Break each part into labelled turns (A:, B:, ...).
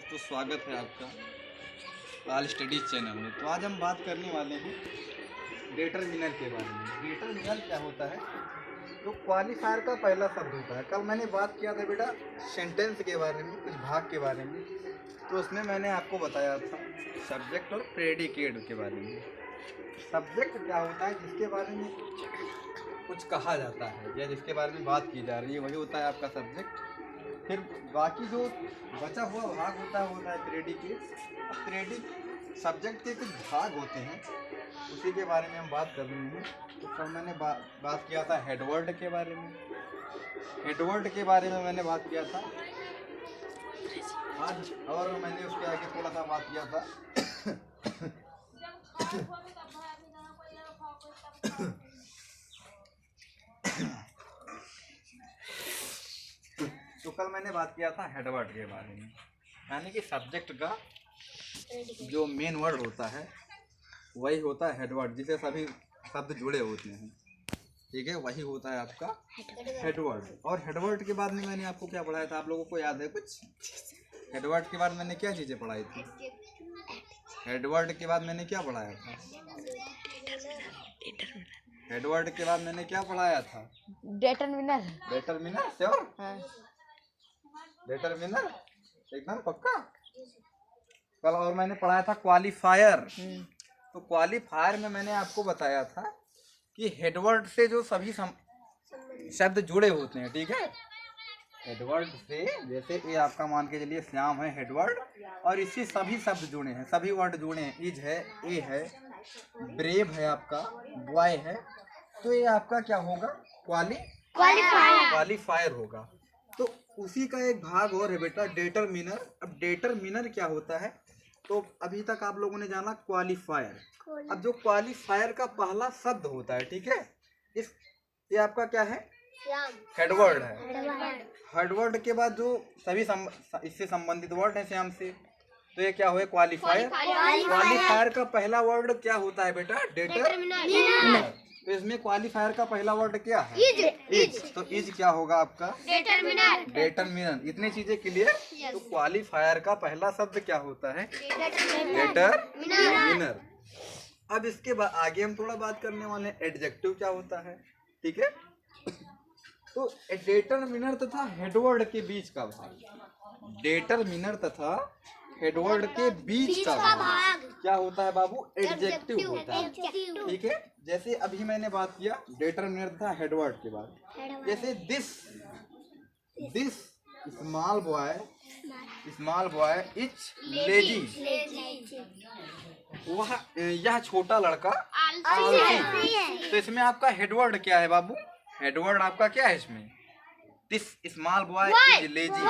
A: दोस्तों, स्वागत है आपका ऑल स्टडीज चैनल में। तो आज हम बात करने वाले हैं डिटरमिनर के बारे में। डिटरमिनर क्या होता है? तो क्वालिफायर का पहला शब्द होता है। कल मैंने बात किया था बेटा सेंटेंस के बारे में, कुछ भाग के बारे में। तो उसमें मैंने आपको बताया था सब्जेक्ट और प्रेडिकेट के बारे में। सब्जेक्ट क्या होता है? जिसके बारे में कुछ कहा जाता है या जिसके बारे में बात की जा रही है, वही होता है आपका सब्जेक्ट। फिर बाकी जो बचा हुआ भाग होता है प्रेडिकेट। प्रेडिक सब्जेक्ट के कुछ भाग होते हैं, उसी के बारे में हम बात कर रहे हैं। तो कल मैंने बात किया था हेडवर्ड के बारे में। हेडवर्ड के बारे में मैंने बात किया था आज, और मैंने उसके आगे थोड़ा सा बात किया था तो कल मैंने बात किया था हेडवर्ड के बारे में, यानी कि सब्जेक्ट का जो मेन वर्ड होता है वही होता है हेडवर्ड, जिसे सभी शब्द जुड़े होते हैं। ठीक है, वही होता है आपका हेडवर्ड। और हेडवर्ड के बाद में मैंने आपको क्या पढ़ाया था? आप लोगों को याद है कुछ? हेडवर्ड के बाद मैंने क्या चीज़ें पढ़ाई थी? हेडवर्ड के बाद मैंने क्या पढ़ाया था? हेडवर्ड के बाद मैंने क्या पढ़ाया था?
B: डिटरमिनर।
A: Determiner sure?
B: हाँ।
A: डिटरमिनर एकदम पक्का? कल और मैंने पढ़ाया था क्वालिफायर। तो क्वालिफायर में मैंने आपको बताया था कि हेडवर्ड से जो सभी शब्द जुड़े होते हैं। ठीक है, हेडवर्ड से, जैसे ये आपका मान के चलिए श्याम है हेडवर्ड, और इससे सभी शब्द जुड़े हैं, सभी वर्ड जुड़े हैं। इज है, ए है, ब्रेव है, आपका बॉय है। तो ये आपका क्या होगा? क्वालिफायर होगा। तो उसी का एक भाग और है बेटा डिटरमिनर। अब डिटरमिनर क्या होता है? तो अभी तक आप लोगों ने जाना क्वालिफायर। अब जो क्वालिफायर का पहला शब्द होता है, ठीक है, ये आपका क्या है? हेडवर्ड है। हेडवर्ड के बाद जो सभी इससे संबंधित वर्ड है श्याम से, तो ये क्या हुए? क्वालिफायर। क्वालिफायर का पहला वर्ड क्या होता है बेटा? डिटरमिनर। तो इसमें क्वालिफायर का पहला वर्ड क्या है? इज। तो इज क्या होगा आपका? डिटरमिनर। इतनी चीजें क्लियर? तो क्वालिफायर का पहला शब्द क्या होता है? डिटरमिनर। अब इसके बाद आगे हम थोड़ा बात करने वाले हैं एडजेक्टिव क्या होता है। ठीक है, तो डिटरमिनर तथा हेडवर्ड के बीच का भाग, डिटरमिनर तथा हेडवर्ड के बीच का भाग क्या होता है बाबू? एडजेक्टिव होता है। ठीक है, जैसे अभी मैंने बात किया डिटरमिनर तथा हेडवर्ड के बाद, जैसे this small boy is lazy. यह छोटा लड़का आलसी है। तो इसमें आपका हेडवर्ड क्या है बाबू? हेडवर्ड आपका क्या है इसमें? This small boy is lazy.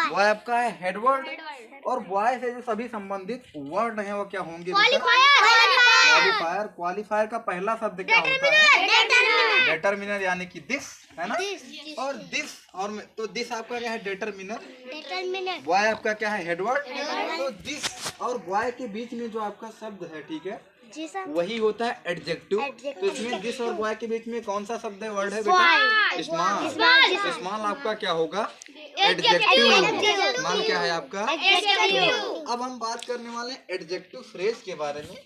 A: Boy आपका है हेडवर्ड, और बॉय से जो सभी संबंधित वर्ड हैं वो क्या होंगे? क्वालिफायर। क्वालिफायर का पहला शब्द क्या होता है? डिटरमिनर, यानी कि दिस है ना। और दिस, और तो दिस आपका क्या है? डिटरमिनर। बॉय आपका क्या है? हेडवर्ड। तो दिस और बॉय के बीच में जो आपका शब्द है, ठीक है, वही होता है एडजेक्टिव। तो इसमें दिस और बॉय के बीच में कौन सा शब्द है, वर्ड है बेटा? स्मॉल। स्मॉल आपका क्या होगा? एडजेक्टिव। स्मॉल क्या है आपका? एडजेक्टिव। अब हम बात करने वाले हैं एडजेक्टिव फ्रेज के बारे में।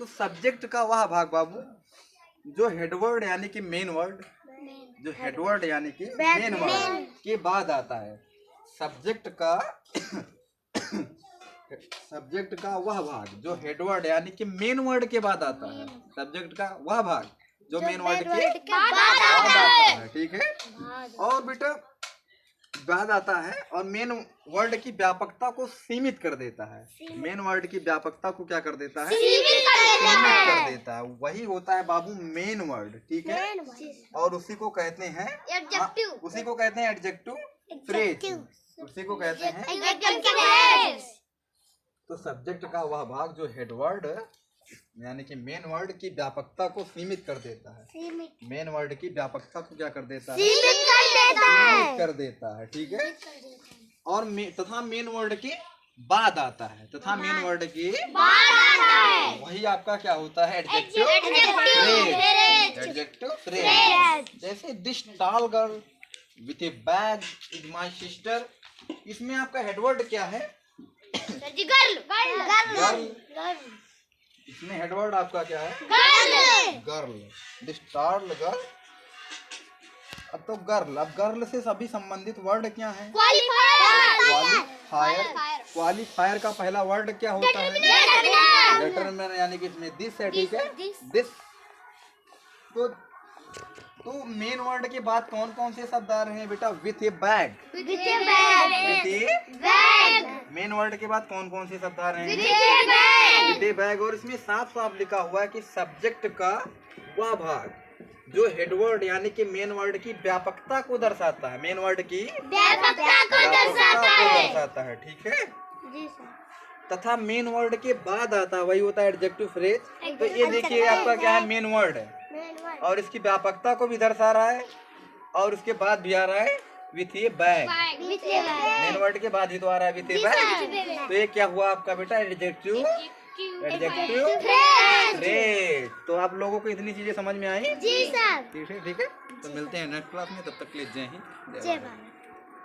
A: तो सब्जेक्ट का वह भाग बाबू जो हेडवर्ड यानी कि मेन वर्ड, जो हेडवर्ड यानी कि मेन वर्ड के बाद आता है। सब्जेक्ट का वह भाग जो हेडवर्ड यानी कि मेन वर्ड के बाद आता है। सब्जेक्ट का वह भाग जो मेन वर्ड के बाद आता है। ठीक है, और बेटा बाद आता है और मेन वर्ड की व्यापकता को सीमित कर देता है। मेन वर्ड की व्यापकता को क्या कर देता है? सीमित कर देता है। वही होता है बाबू मेन वर्ड। ठीक है, और उसी को कहते हैं एडजेक्टिव फ्रेज। उसी को कहते हैं। तो सब्जेक्ट का वह भाग जो हेडवर्ड यानी कि मेन वर्ड की व्यापकता को सीमित कर देता है। मेन वर्ड की व्यापकता को क्या कर देता है? सीमित कर देता है। ठीक है, और तथा मेन वर्ड के बाद आता है। मेन वर्ड के बाद आता है, वही आपका क्या होता है? Adjective phrase. जैसे this tall girl with a bag is my sister इसमें आपका हेडवर्ड क्या है?
B: Sir ji girl.
A: इसमें हेडवर्ड आपका क्या है? गर्ल। This tall girl. अब तो गर्ल, अब गर्ल से सभी संबंधित वर्ड क्या है? क्वालिफायर। क्वालिफायर का पहला वर्ड क्या होता है? डिटरमिनर, यानी कि इसमें दिस है, ठीक है, दिस। तो मेन वर्ड के बाद कौन कौन से शब्द आ रहे हैं बेटा? With a bag. With A main word के बाद कौन कौन से शब्द आ रहे हैं? With a bag. और इसमें साफ साफ लिखा हुआ है कि सब्जेक्ट का वह भाग जो हेडवर्ड यानी कि मेन वर्ड की व्यापकता को दर्शाता है, मेन वर्ड की व्यापकता को दर्शाता है, ठीक है। तथा मेन वर्ड के बाद आता है वही होता है एडजेक्टिव फ्रेज। तो ये देखिए आपका क्या है? मेन वर्ड है और इसकी व्यापकता को भी दर्शा रहा है और उसके बाद भी आ रहा है with a bag. Main word के बाद ही तो आ रहा है विथ ए बैग। तो ये क्या हुआ आपका बेटा? Adjective phrase. तो आप लोगों को इतनी चीजें समझ में आई? जी सर। ठीक है, ठीक है। तो मिलते हैं नेक्स्ट क्लास में, तब तक के लिए जय हिंद, जय भारत।